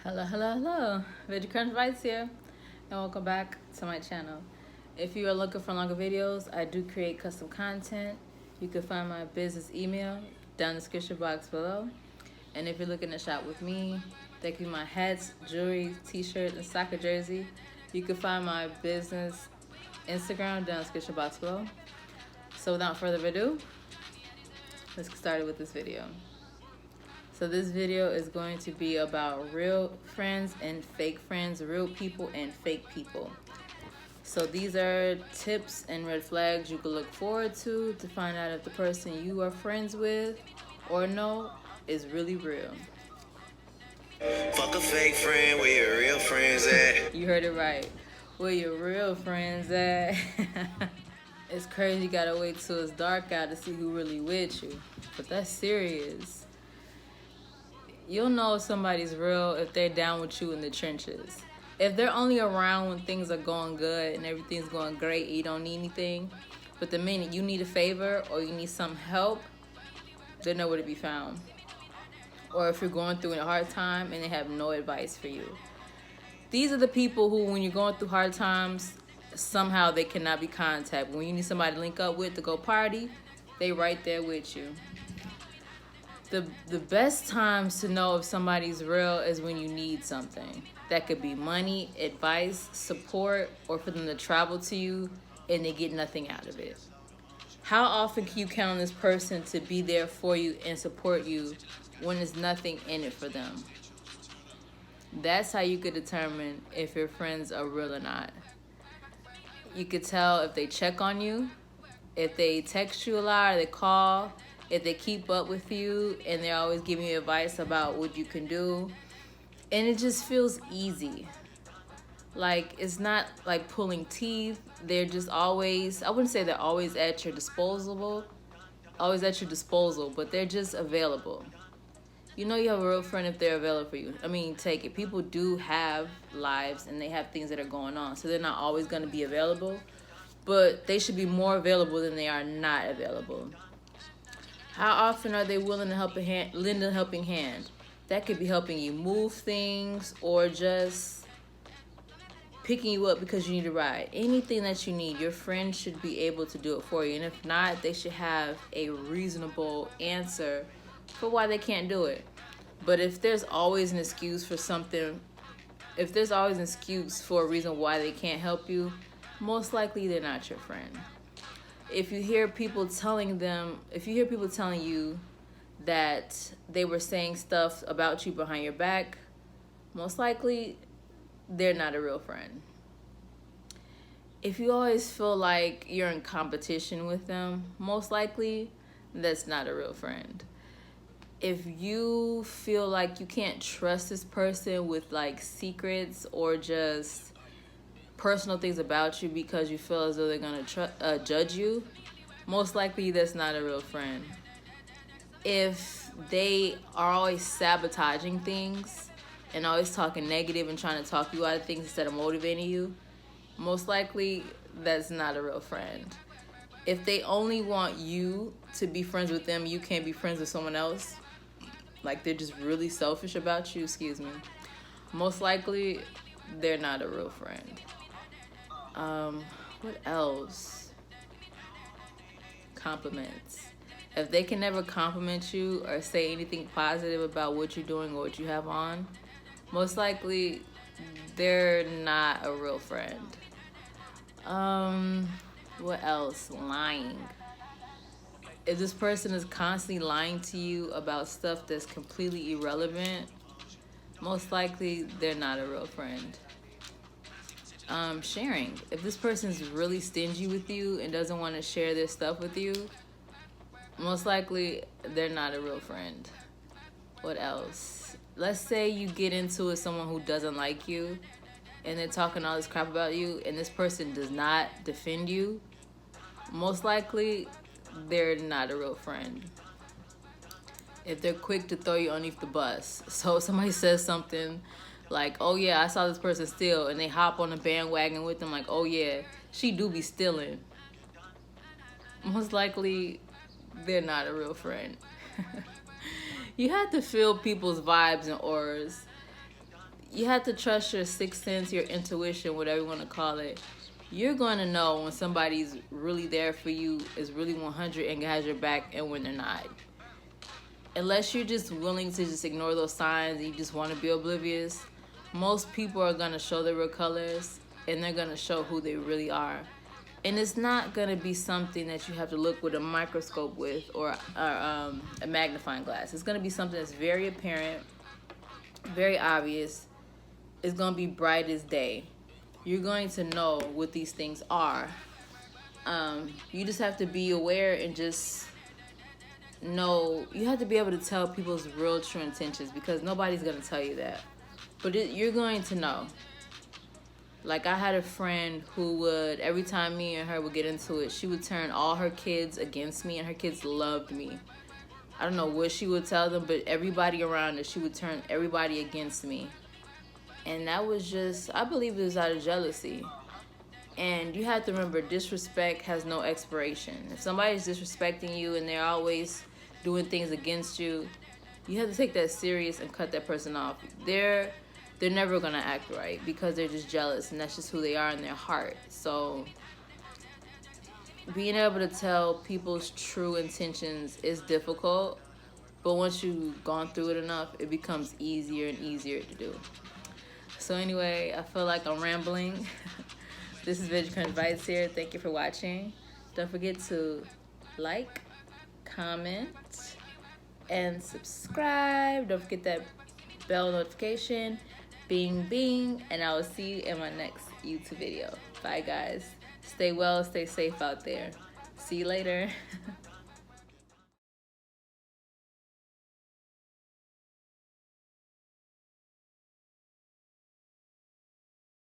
Hello, hello, hello. Veggie Crunch Bites here, and welcome back to my channel. If you are looking for longer videos, I do create custom content. You can find my business email down in the description box below. And if you're looking to shop with me, thank you my hats, jewelry, t-shirt, and soccer jersey. You can find my business Instagram down in the description box below. So without further ado, let's get started with this video. So this video is going to be about real friends and fake friends, real people and fake people. So these are tips and red flags you can look forward to find out if the person you are friends with or know is really real. Fuck a fake friend, where your real friends at? You heard it right. Where your real friends at? It's crazy, you gotta wait till it's dark out to see who really with you. But that's serious. You'll know if somebody's real if they're down with you in the trenches. If they're only around when things are going good and everything's going great and you don't need anything, but the minute you need a favor or you need some help, they're nowhere to be found. Or if you're going through a hard time and they have no advice for you. These are the people who, when you're going through hard times, somehow they cannot be contacted. When you need somebody to link up with to go party, they right there with you. The best times to know if somebody's real is when you need something. That could be money, advice, support, or for them to travel to you and they get nothing out of it. How often can you count on this person to be there for you and support you when there's nothing in it for them? That's how you could determine if your friends are real or not. You could tell if they check on you, if they text you a lot, or they call, if they keep up with you and they're always giving you advice about what you can do. And it just feels easy. Like, it's not like pulling teeth. They're just always, I wouldn't say they're always at your disposal, but they're just available. You know you have a real friend if they're available for you. I mean, take it. People do have lives and they have things that are going on. So they're not always going to be available. But they should be more available than they are not available. How often are they willing to lend a helping hand? That could be helping you move things or just picking you up because you need a ride. Anything that you need, your friend should be able to do it for you. And if not, they should have a reasonable answer for why they can't do it. But if there's always an excuse for something, if there's always an excuse for a reason why they can't help you, most likely they're not your friend. If you hear people telling you that they were saying stuff about you behind your back, most likely they're not a real friend. If you always feel like you're in competition with them, most likely that's not a real friend. If you feel like you can't trust this person with like secrets or just personal things about you because you feel as though they're gonna judge you, most likely that's not a real friend. If they are always sabotaging things and always talking negative and trying to talk you out of things instead of motivating you, most likely that's not a real friend. If they only want you to be friends with them, you can't be friends with someone else, like they're just really selfish about you, most likely they're not a real friend. What else? Compliments. If they can never compliment you or say anything positive about what you're doing or what you have on, most likely they're not a real friend. What else? Lying. If this person is constantly lying to you about stuff that's completely irrelevant, most likely they're not a real friend. Sharing. If this person's really stingy with you and doesn't want to share their stuff with you, most likely they're not a real friend. What else? Let's say you get into it with someone who doesn't like you and they're talking all this crap about you and this person does not defend you, most likely they're not a real friend. If they're quick to throw you underneath the bus. So if somebody says something like, oh yeah, I saw this person steal, and they hop on the bandwagon with them like, oh yeah, she do be stealing, most likely they're not a real friend. You have to feel people's vibes and auras. you have to trust your sixth sense, your intuition, whatever you want to call it. You're going to know when somebody's really there for you, is really 100 and has your back, and when they're not. Unless you're just willing to just ignore those signs and you just want to be oblivious, most people are going to show their real colors, and they're going to show who they really are. And it's not going to be something that you have to look with a microscope with, or a magnifying glass. It's going to be something that's very apparent, very obvious. It's going to be bright as day. You're going to know what these things are. You just have to be aware and just know. You have to be able to tell people's real true intentions, because nobody's going to tell you that. But you're going to know. Like, I had a friend who would, every time me and her would get into it, she would turn all her kids against me, and her kids loved me. I don't know what she would tell them, but everybody around her, she would turn everybody against me. And that was just, I believe it was out of jealousy. And you have to remember, disrespect has no expiration. If somebody's disrespecting you and they're always doing things against you, you have to take that serious and cut that person off. They're never going to act right, because they're just jealous, and that's just who they are in their heart. So being able to tell people's true intentions is difficult, but once you've gone through it enough, it becomes easier and easier to do. So anyway, I feel like I'm rambling. This is Veg Crunch Bites here. Thank you for watching. Don't forget to like, comment, and subscribe. Don't forget that bell notification. Bing, bing. And I will see you in my next YouTube video. Bye, guys. Stay well, stay safe out there. See you later.